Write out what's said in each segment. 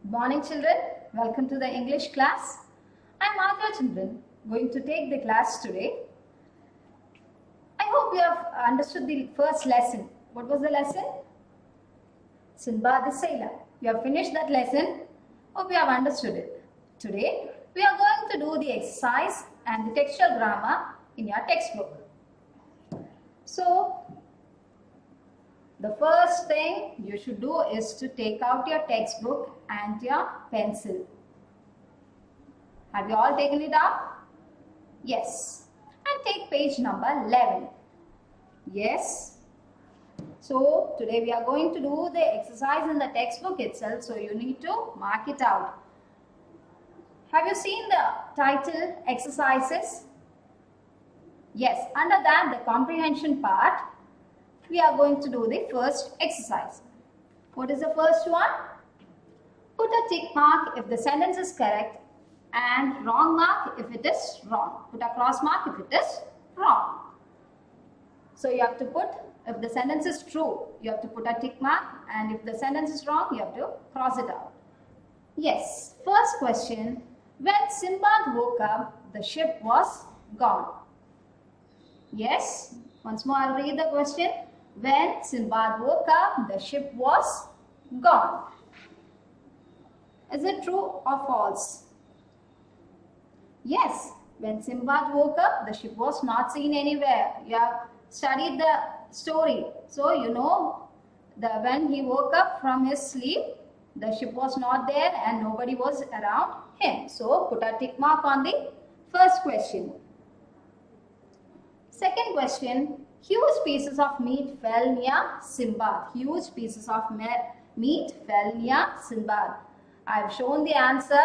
Good morning, children. Welcome to the English class. I'm Madhya Chandran, going to take the class today. I hope you have understood the first lesson. What was the lesson? Sinbad the Sailor. You have finished that lesson. Hope you have understood it. Today, we are going to do the exercise and the textual grammar in your textbook. So, the first thing you should do is to take out your textbook and your pencil. Have you all taken it out? Yes. And take page number 11. Yes. So, today we are going to do the exercise in the textbook itself. So, you need to mark it out. Have you seen the title exercises? Yes. Under that, the comprehension part, we are going to do the first exercise. What is the first one? Put a tick mark if the sentence is correct and wrong mark if it is wrong. Put a cross mark if it is wrong. So you have to put, if the sentence is true, you have to put a tick mark, and if the sentence is wrong, you have to cross it out. Yes, first question. When Sinbad woke up, the ship was gone. Yes, once more I'll read the question. When Sinbad woke up, the ship was gone. Is it true or false? Yes, when Sinbad woke up, the ship was not seen anywhere. You have studied the story. So you know that when he woke up from his sleep, the ship was not there and nobody was around him. So put a tick mark on the first question. Second question. Huge pieces of meat fell near Sinbad. Huge pieces of meat fell near Sinbad. I have shown the answer.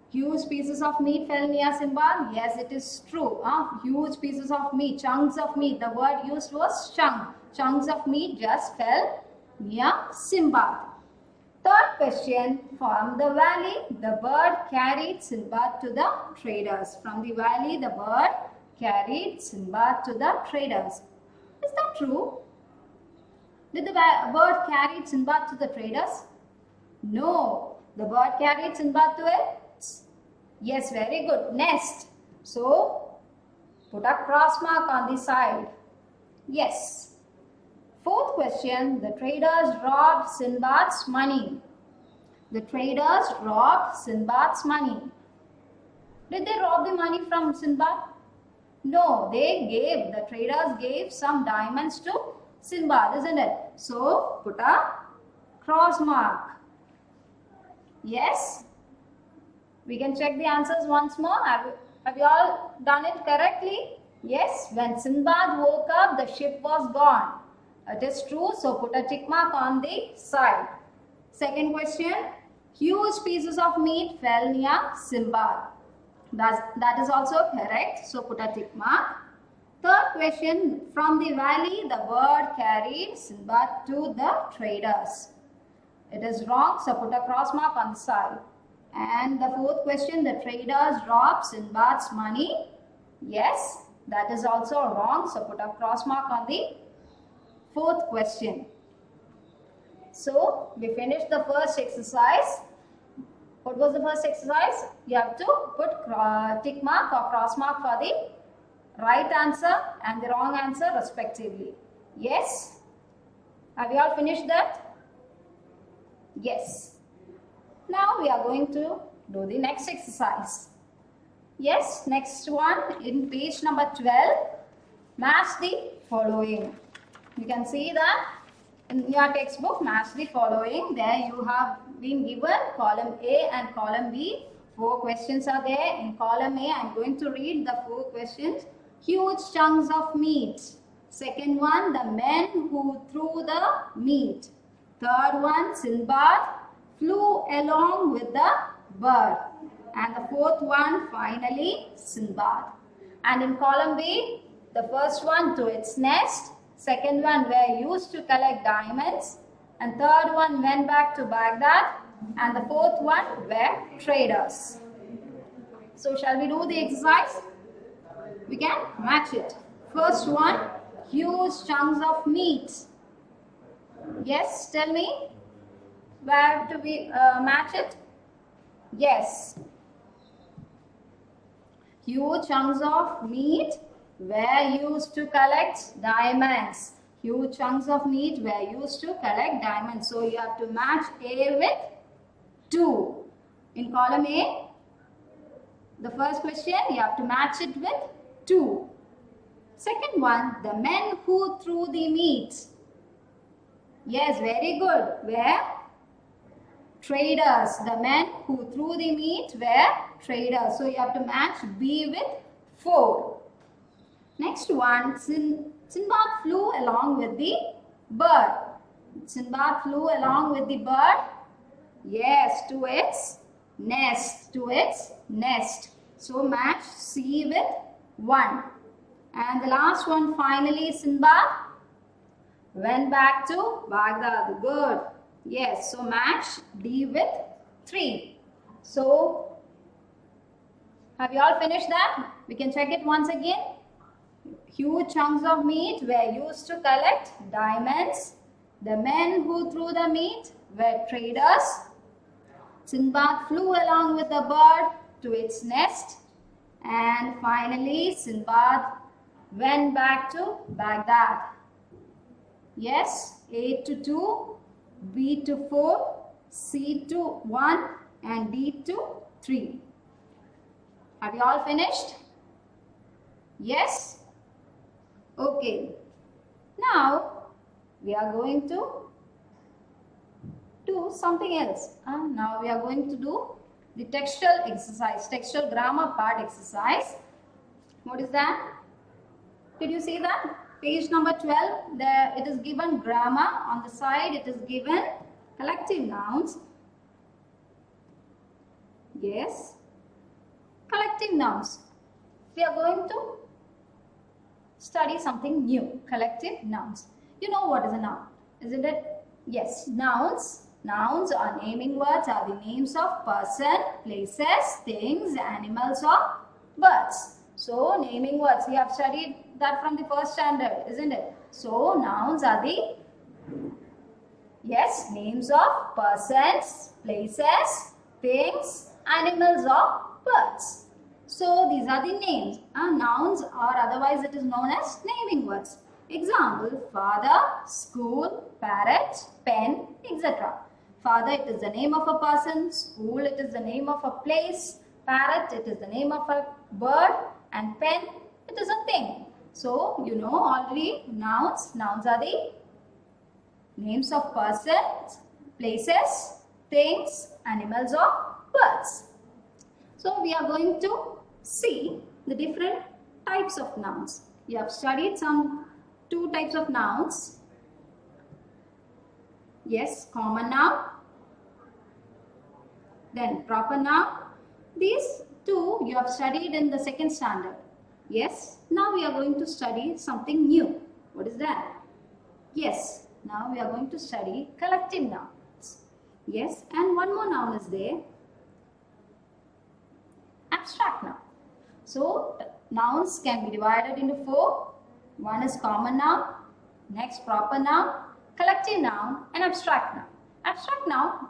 Huge pieces of meat fell near Sinbad. Yes, it is true. Huge pieces of meat, chunks of meat. The word used was chunk. Chunks of meat just fell near Sinbad. Third question. From the valley, the bird carried Sinbad to the traders. From the valley, the bird carried Sinbad to the traders. Is that true? Did the bird carry Sinbad to the traders? No. The bird carried Sinbad to a, yes, very good, nest. So, put a cross mark on the side. Yes. Fourth question. The traders robbed Sinbad's money. The traders robbed Sinbad's money. Did they rob the money from Sinbad? No, the traders gave some diamonds to Sinbad, isn't it? So, put a cross mark. Yes? We can check the answers once more. Have you all done it correctly? Yes, when Sinbad woke up, the ship was gone. It is true, so put a tick mark on the side. Second question, huge pieces of meat fell near Sinbad. That is also correct, so put a tick mark. Third question, from the valley, the bird carried Sinbad to the traders. It is wrong, so put a cross mark on the side. And the fourth question, the traders robbed Sinbad's money. Yes, that is also wrong, so put a cross mark on the fourth question. So, we finished the first exercise. What was the first exercise? You have to put tick mark or cross mark for the right answer and the wrong answer respectively. Yes? Have you all finished that? Yes. Now we are going to do the next exercise. Yes, next one in page number 12. Match the following. You can see that in your textbook, match the following. There you have been given column A and column B. 4 questions are there. In column A, I am going to read the 4 questions. Huge chunks of meat. Second one, the men who threw the meat. Third one, Sinbad flew along with the bird. And the fourth one, finally, Sinbad. And in column B, the first one, to its nest. Second one, were used to collect diamonds. And third one, went back to Baghdad. And the fourth one, were traders. So shall we do the exercise? We can match it. First one, huge chunks of meat. Yes, tell me. Where do we match it? Yes. Huge chunks of meat were used to collect diamonds. Huge chunks of meat were used to collect diamonds. So you have to match A with 2. In column A, the first question, you have to match it with 2. Second one, the men who threw the meat. Yes, very good. Were traders. The men who threw the meat were traders. So you have to match B with 4. Next one, Sinbad flew along with the bird. Sinbad flew along with the bird. Yes, to its nest. To its nest. So match C with 1. And the last one, finally, Sinbad went back to Baghdad. Good. Yes, so match D with 3. So, have you all finished that? We can check it once again. Huge chunks of meat were used to collect diamonds. The men who threw the meat were traders. Sinbad flew along with the bird to its nest. And finally, Sinbad went back to Baghdad. Yes, A to 2, B to 4, C to 1 and D to 3. Have you all finished? Yes? Okay. Now, we are going to do something else. Now, we are going to do the textual exercise, textual grammar part exercise. What is that? Did you see that? Page number 12, there it is given grammar. On the side, it is given collective nouns. Yes. Collective nouns. We are going to study something new. Collective nouns. You know what is a noun, isn't it? Yes. Nouns. Nouns are naming words, are the names of person, places, things, animals or birds. So, naming words. We have studied that from the first standard, isn't it? So, nouns are the, yes, names of persons, places, things, animals or birds. So, these are the names. Nouns, or otherwise it is known as naming words. Example, father, school, parrot, pen, etc. Father, it is the name of a person. School, it is the name of a place. Parrot, it is the name of a bird. And pen, it is a thing. So, you know already nouns. Nouns are the names of persons, places, things, animals or birds. So, we are going to see the different types of nouns. You have studied some 2 types of nouns. Yes, common noun, then proper noun. These 2 you have studied in the 2nd standard. Yes, now we are going to study something new. What is that? Yes, now we are going to study collective nouns. Yes, and one more noun is there. Abstract noun. So, nouns can be divided into 4. One is common noun, next proper noun, collective noun and abstract noun. Abstract noun,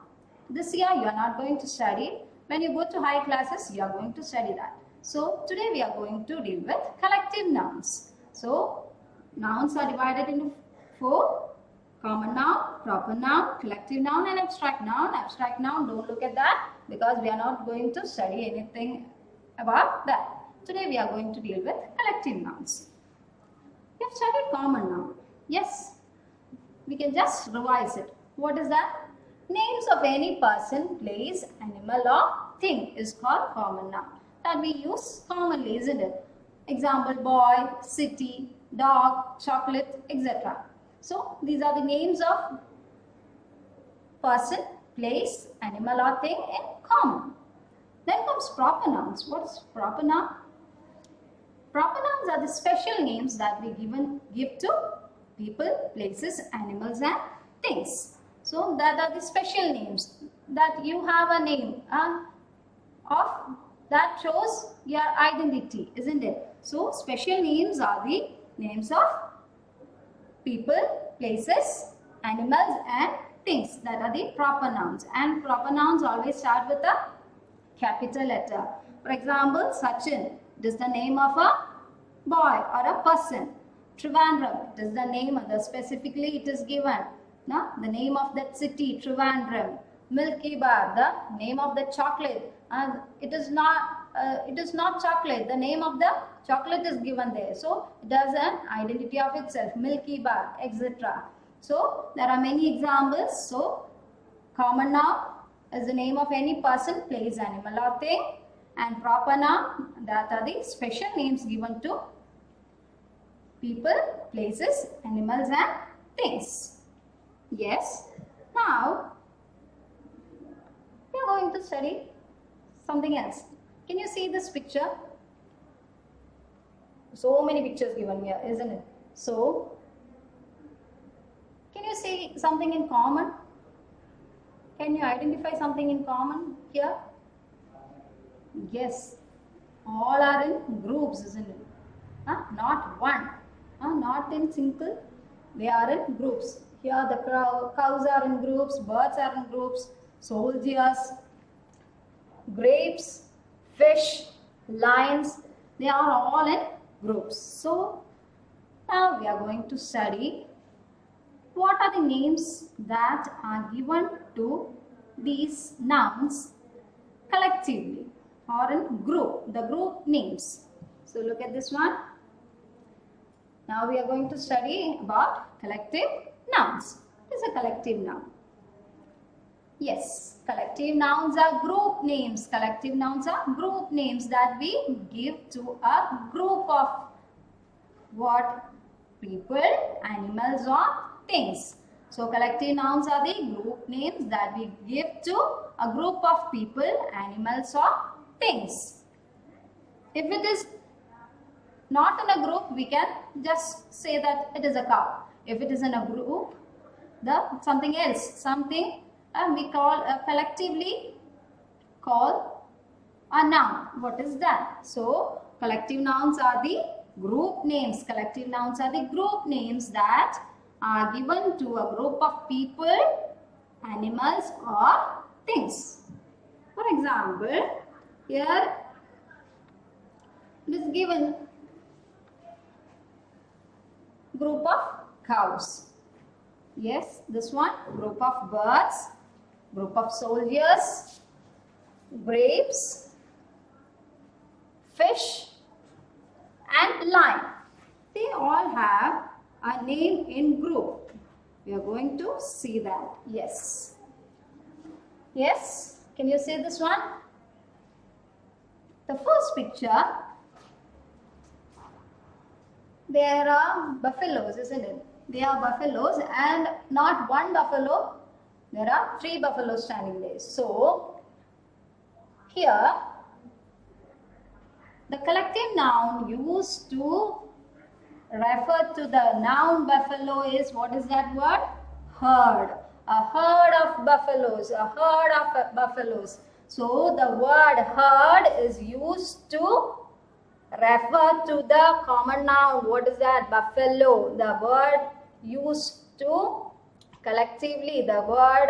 this year you are not going to study. When you go to high classes, you are going to study that. So, today we are going to deal with collective nouns. So, nouns are divided into 4. Common noun, proper noun, collective noun and abstract noun. Abstract noun, don't look at that because we are not going to study anything about that. Today we are going to deal with collective nouns. We have studied common noun. Yes, we can just revise it. What is that? Names of any person, place, animal or thing is called common noun. That we use commonly, isn't it? Example, boy, city, dog, chocolate, etc. So, these are the names of person, place, animal or thing in common. Then comes proper nouns. What is proper noun? Proper nouns are the special names that we give to people, places, animals and things. So, that are the special names that you have a name of that shows your identity, isn't it? So, special names are the names of people, places, animals and things. That are the proper nouns. And proper nouns always start with a capital letter. For example, Sachin. It is the name of a boy or a person. Trivandrum. It is the name, specifically it is given. No? The name of that city, Trivandrum. Milky Bar, the name of the chocolate. It is not chocolate. The name of the chocolate is given there. So it has an identity of itself. Milky Bar, etc. So there are many examples. So common noun is the name of any person, place, animal or thing. And proper noun, that are the special names given to people, places, animals and things. Yes. Now we are going to study something else. Can you see this picture? So many pictures given here, isn't it? So, can you see something in common? Can you identify something in common here? Yes, all are in groups, isn't it? Not one, not in single, they are in groups. Here the cows are in groups, birds are in groups, soldiers, grapes, fish, lions, they are all in groups. So now we are going to study what are the names that are given to these nouns collectively or in group, the group names. So look at this one. Now we are going to study about collective nouns. What is a collective noun? Yes, collective nouns are group names. Collective nouns are group names that we give to a group of what? People, animals or things. So collective nouns are the group names that we give to a group of people, animals or things. If it is not in a group, we can just say that it is a cow. If it is in a group, something else, something we collectively call a noun. What is that? So collective nouns are the group names. Collective nouns are the group names that are given to a group of people, animals or things. For example, here it is given group of cows. Yes, this one, group of birds, group of soldiers, grapes, fish and lion. They all have a name in group. We are going to see that. Yes. Yes, can you see this one? The first picture, there are buffaloes, isn't it? They are buffaloes and not one buffalo, there are 3 buffaloes standing there. So, here, the collective noun used to refer to the noun buffalo is, what is that word? Herd. A herd of buffaloes, a herd of buffaloes. So, the word herd is used to refer to the common noun. What is that? Buffalo. The word used to collectively, the word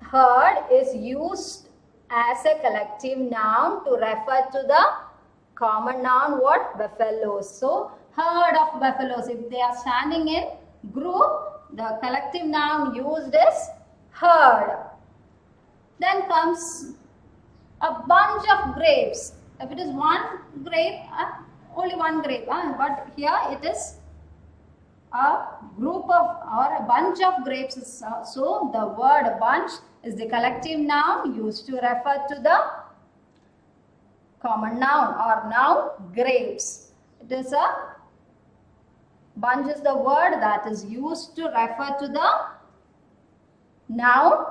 herd is used as a collective noun to refer to the common noun, what? Buffaloes. So, herd of buffaloes. If they are standing in group, the collective noun used is herd. Then comes a bunch of grapes. If it is one grape, only one grape, but here it is a group of or a bunch of grapes. So the word bunch is the collective noun used to refer to the common noun or noun grapes. It is a bunch is the word that is used to refer to the noun,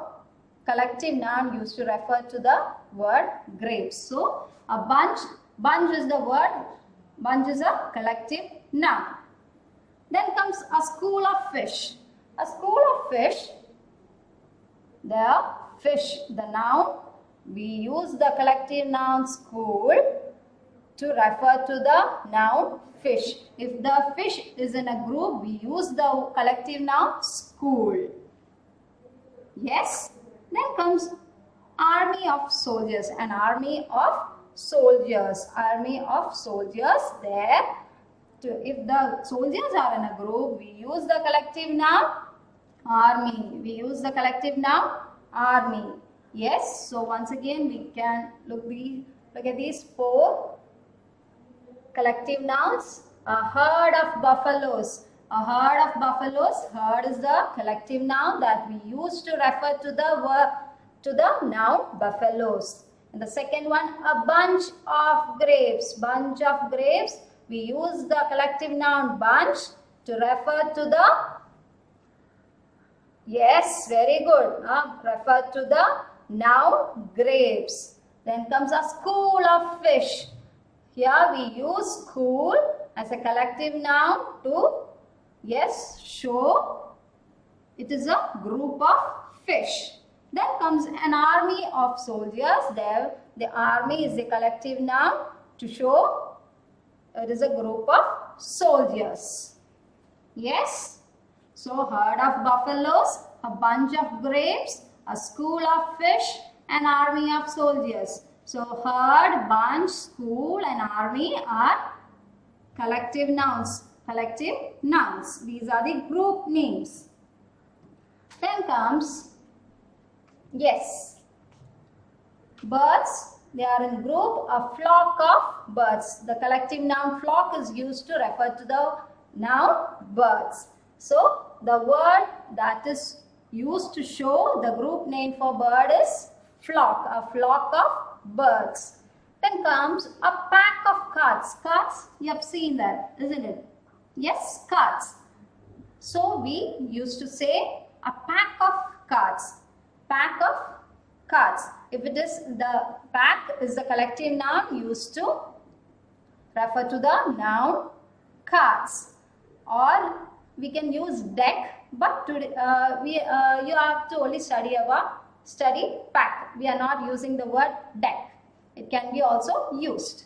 collective noun used to refer to the word grapes. So a bunch is the word, bunch is a collective noun. Then comes a school of fish. A school of fish, the fish, the noun, we use the collective noun school to refer to the noun fish. If the fish is in a group, we use the collective noun school. Yes. Then comes army of soldiers. An army of soldiers. Army of soldiers. There. If the soldiers are in a group, we use the collective noun army. We use the collective noun army. Yes. So once again, we can look at these 4 collective nouns. A herd of buffaloes. A herd of buffaloes. Herd is the collective noun that we use to refer to the noun buffaloes. And the second one, a bunch of grapes. Bunch of grapes. We use the collective noun bunch to refer to the, yes, very good. Refer to the noun grapes. Then comes a school of fish. Here we use school as a collective noun to, yes, show it is a group of fish. Then comes an army of soldiers. There, the army is a collective noun to show it is a group of soldiers. Yes. So, herd of buffaloes, a bunch of grapes, a school of fish, an army of soldiers. So, herd, bunch, school and army are collective nouns. Collective nouns. These are the group names. Then comes, yes, birds. They are in group, a flock of birds. The collective noun flock is used to refer to the noun birds. So, the word that is used to show the group name for bird is flock, a flock of birds. Then comes a pack of cards. Cards, you have seen that, isn't it? Yes, cards. So, we used to say a pack of cards. Pack of cards. If it is the pack is the collective noun used to refer to the noun cards, or we can use deck, but today you have to only study pack. We are not using the word deck. It can be also used.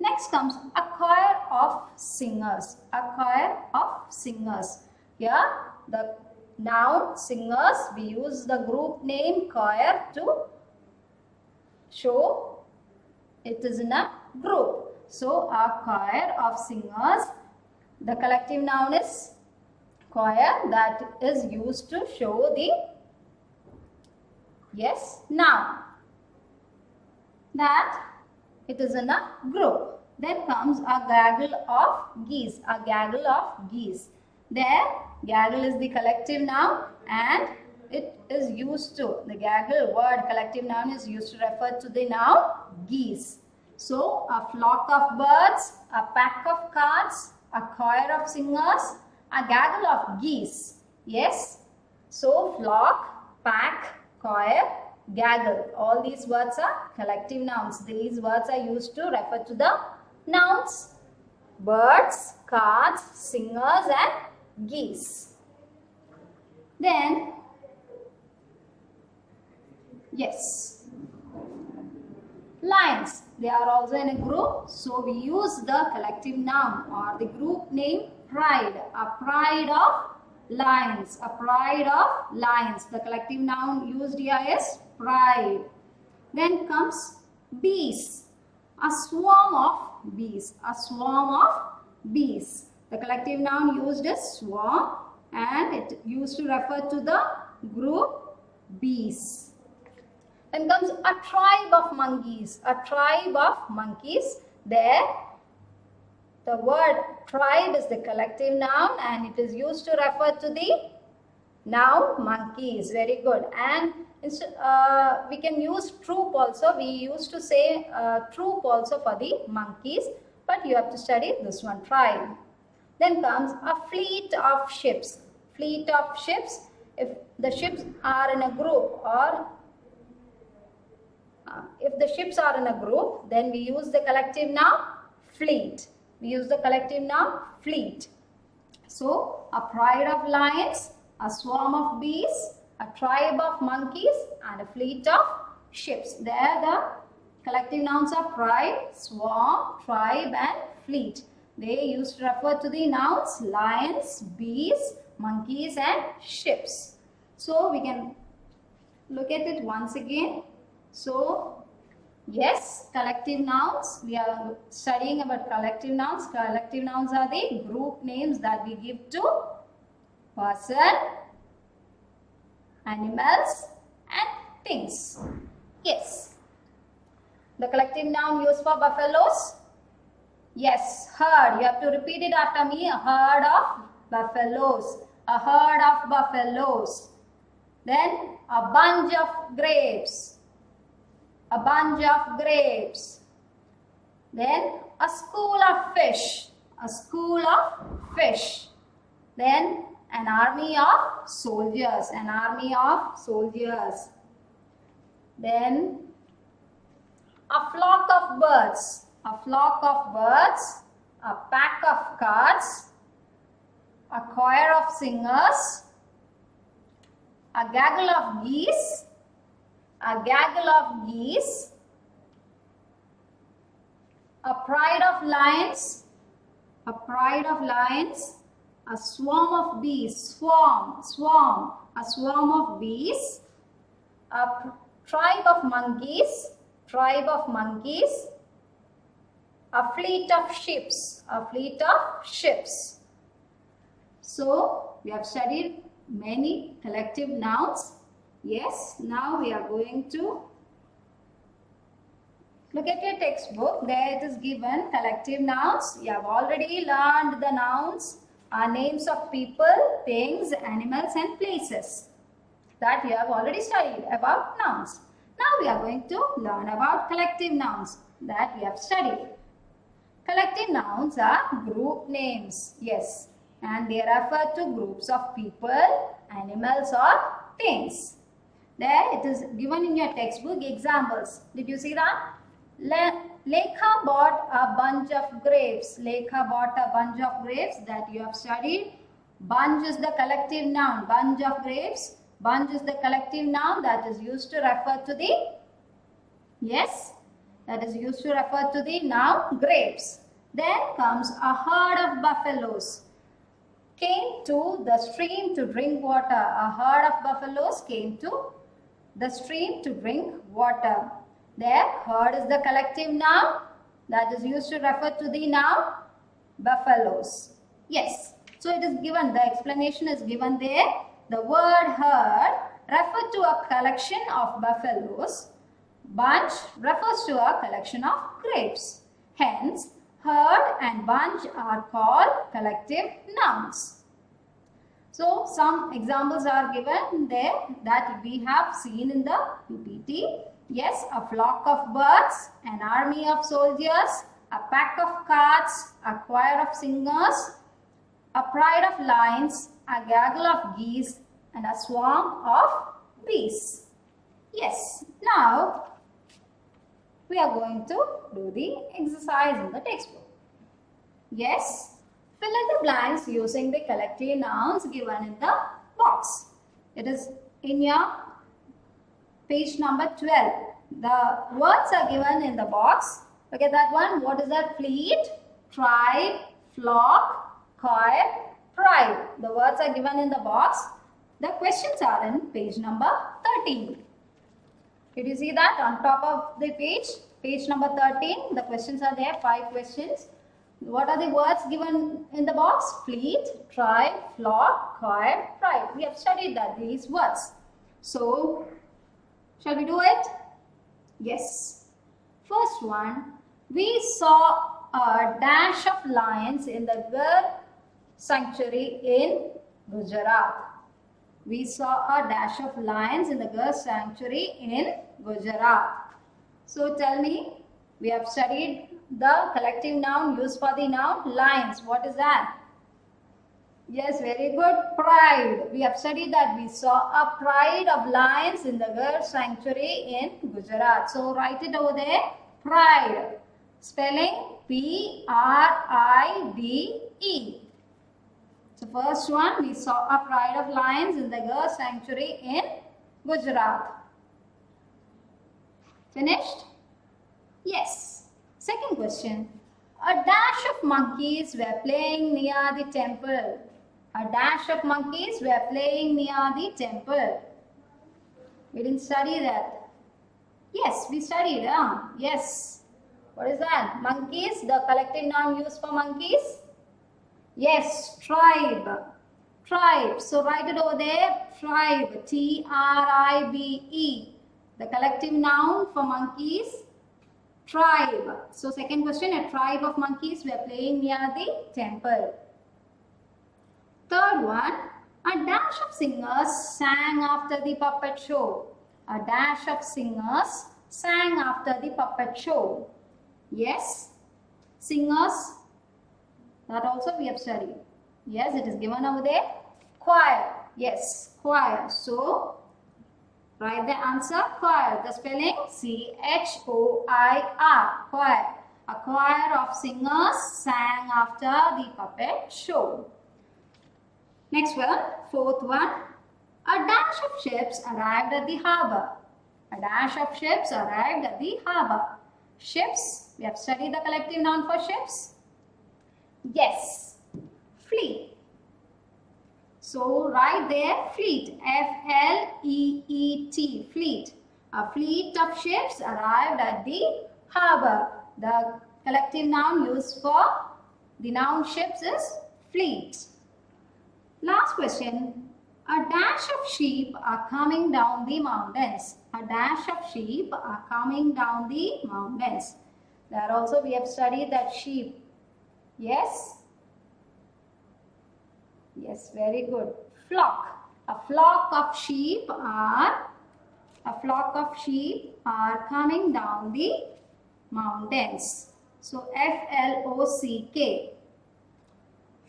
Next comes a choir of singers. A choir of singers. Here the noun singers, we use the group name choir to show it is in a group. So, a choir of singers, the collective noun is choir, that is used to show the, yes, noun, that it is in a group. Then comes a gaggle of geese. A gaggle of geese. There, gaggle is the collective noun and it is used to, the gaggle word collective noun is used to refer to the noun geese. So, a flock of birds, a pack of cards, a choir of singers, a gaggle of geese. Yes. So, flock, pack, choir, gaggle. All these words are collective nouns. These words are used to refer to the nouns, birds, cards, singers and geese. Then, yes, lions. They are also in a group. So, we use the collective noun or the group name pride. A pride of lions. A pride of lions. The collective noun used here is pride. Then comes bees. A swarm of bees. A swarm of bees. The collective noun used is swarm and it used to refer to the group bees. Then comes a tribe of monkeys. A tribe of monkeys. There, the word tribe is the collective noun and it is used to refer to the noun monkeys. Very good. And we can use troop also. We used to say troop also for the monkeys, but you have to study this one, tribe. Then comes a fleet of ships. Fleet of ships. If the ships are in a group or if the ships are in a group, then we use the collective noun fleet. We use the collective noun fleet. So, a pride of lions, a swarm of bees, a tribe of monkeys and a fleet of ships. There the Collective nouns are pride, swarm, tribe and fleet. They used to refer to the nouns lions, bees, monkeys and ships. So we can look at it once again. So yes, collective nouns. We are studying about collective nouns. Collective nouns are the group names that we give to person, animals and things. Yes. The collective noun used for buffaloes. Yes, herd. You have to repeat it after me. A herd of buffaloes. A herd of buffaloes. Then a bunch of grapes. A bunch of grapes. Then a school of fish. A school of fish. Then an army of soldiers. An army of soldiers. Then a flock of birds. A flock of birds. A pack of carts. A choir of singers. A gaggle of geese. A gaggle of geese. A pride of lions. A pride of lions. A swarm of bees. Swarm. A swarm of bees. A tribe of monkeys. Tribe of monkeys. A fleet of ships. A fleet of ships. So we have studied many collective nouns. Yes, now we are going to look at your textbook. There it is given collective nouns. You have already learned the nouns are names of people, things, animals and places. That you have already studied about nouns. Now we are going to learn about collective nouns that we have studied. Collective nouns are group names. Yes. And they refer to groups of people, animals or things. There it is given in your textbook examples. Did you see that? Lekha bought a bunch of grapes. Lekha bought a bunch of grapes that you have studied. Bunch is the collective noun. Bunch of grapes. Bunch is the collective noun that is used to refer to the, yes, that is used to refer to the noun grapes. Then comes a herd of buffaloes. Came to the stream to drink water. A herd of buffaloes came to the stream to drink water. There, herd is the collective noun that is used to refer to the noun buffaloes. Yes. So it is given, the explanation is given there. The word herd refers to a collection of buffaloes. Bunch refers to a collection of grapes. Hence, herd and bunch are called collective nouns. So, some examples are given there that we have seen in the PPT. Yes, a flock of birds, an army of soldiers, a pack of carts, a choir of singers, a pride of lions, a gaggle of geese, and a swarm of bees. Yes, now we are going to do the exercise in the textbook. Yes, fill in the blanks using the collective nouns given in the box. It is in your page number 12. The words are given in the box. Look at that one. What is that? Fleet, tribe, flock, choir, pride. The words are given in the box. The questions are in page number 13. Did you see that on top of the page? Page number 13. The questions are there. 5 questions. What are the words given in the box? Fleet, tribe, flock, choir, pride. We have studied that, these words. So, shall we do it? Yes. First one, we saw a dash of lions in the Gir sanctuary in Gujarat. We saw a dash of lions in the Gir sanctuary in Gujarat. So tell me, we have studied the collective noun used for the noun lions. What is that? Yes, very good. Pride. We have studied that. We saw a pride of lions in the Gir sanctuary in Gujarat. So write it over there. Pride. Spelling P-R-I-D-E. So first one, we saw a pride of lions in the Gir sanctuary in Gujarat. Finished? Yes. Second question. A dash of monkeys were playing near the temple. A dash of monkeys were playing near the temple. We didn't study that. Yes, we studied. Yes. What is that? Monkeys, the collective noun used for monkeys? Yes, tribe. Tribe. So write it over there. Tribe. T-R-I-B-E. The collective noun for monkeys. Tribe. So second question, a tribe of monkeys were playing near the temple. Third one, a dash of singers sang after the puppet show. A dash of singers sang after the puppet show. Yes, singers, that also we have studied. Yes, it is given over there. Choir. Yes, choir. So, write the answer, choir. The spelling C-H-O-I-R, choir. A choir of singers sang after the puppet show. Next one, fourth one. A dash of ships arrived at the harbour. A dash of ships arrived at the harbour. Ships, we have studied the collective noun for ships. Yes, fleet. So write there fleet, F-L-E-E-T, fleet. A fleet of ships arrived at the harbour. The collective noun used for the noun ships is fleet. Last question. A dash of sheep are coming down the mountains. A dash of sheep are coming down the mountains. There also we have studied that sheep. Yes? Yes, very good. Flock. A flock of sheep are coming down the mountains. So F-L-O-C-K.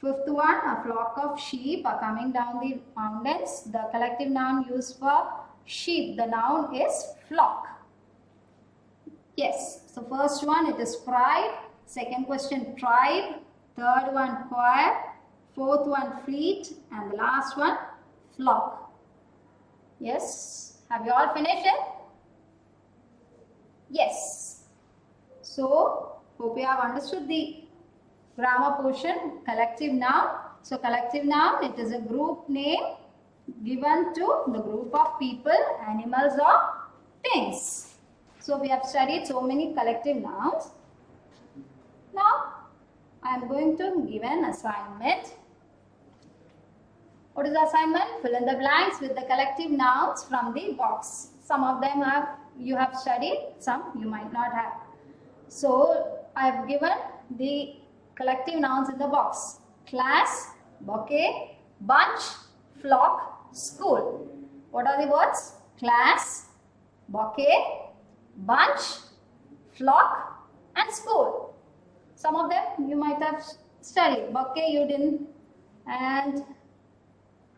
Fifth one, a flock of sheep are coming down the mountains. The collective noun used for sheep, the noun is flock. Yes, so first one it is pride. Second question, tribe. Third one, choir. Fourth one, fleet. And the last one, flock. Yes, have you all finished it? Yes. So, hope you have understood the grammar portion, collective noun. So, collective noun, it is a group name given to the group of people, animals or things. So, we have studied so many collective nouns. Now, I am going to give an assignment. What is the assignment? Fill in the blanks with the collective nouns from the box. Some of them you have studied, some you might not have. So, I have given the collective nouns in the box. Class, bouquet, bunch, flock, school. What are the words? Class, bouquet, bunch, flock and school. Some of them you might have studied. Bouquet you didn't, and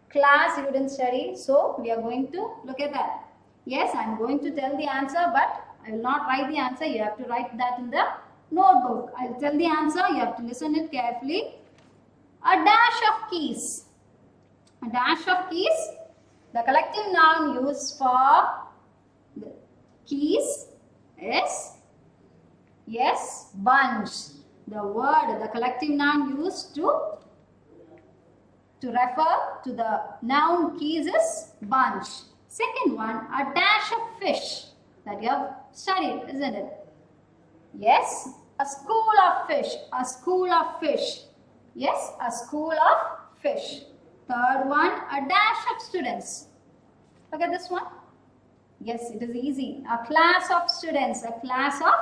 class you didn't study. So we are going to look at that. Yes, I am going to tell the answer, but I will not write the answer. You have to write that in the notebook. I will tell the answer. You have to listen it carefully. A dash of keys. A dash of keys. The collective noun used for the keys is, yes, bunch. The word, the collective noun used to refer to the noun keys is bunch. Second one, a dash of fish. That you have studied, isn't it? Yes, a school of fish. A school of fish. Yes, a school of fish. Third one, a dash of students. Look at this one. Yes, it is easy. A class of students. A class of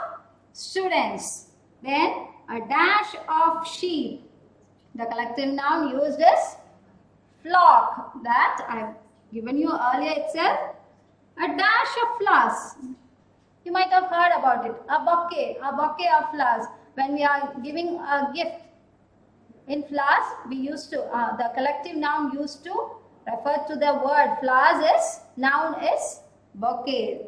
students. Then a dash of sheep. The collective noun used is flock. That I have given you earlier itself. A dash of flowers. You might have heard about it. A bouquet of flowers. When we are giving a gift in flowers, we used to, the collective noun used to refer to the word flowers is, noun is bouquet.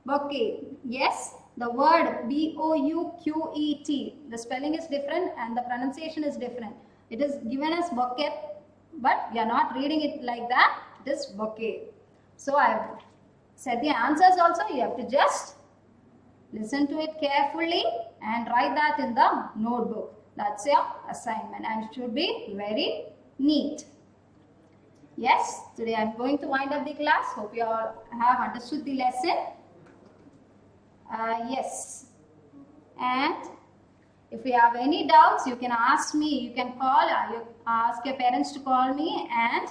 Bouquet. Yes, the word B-O-U-Q-E-T. The spelling is different and the pronunciation is different. It is given as bouquet, but we are not reading it like that. It is bouquet. So I have said the answers also. You have to just Listen to it carefully and write that in the notebook. That's your assignment and it should be very neat. Yes, today I'm going to wind up the class. Hope you all have understood the lesson. Yes. And if you have any doubts, you can ask me. You can call, you ask your parents to call me. And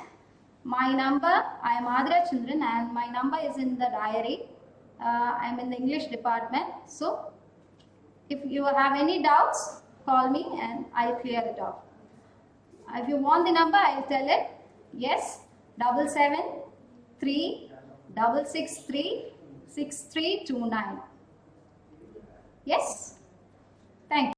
my number, I am Adira Chandran and my number is in the diary. I am in the English department. So, if you have any doubts, call me and I'll clear it off. If you want the number, I'll tell it. Yes, 773-663-6329. Yes, thank you.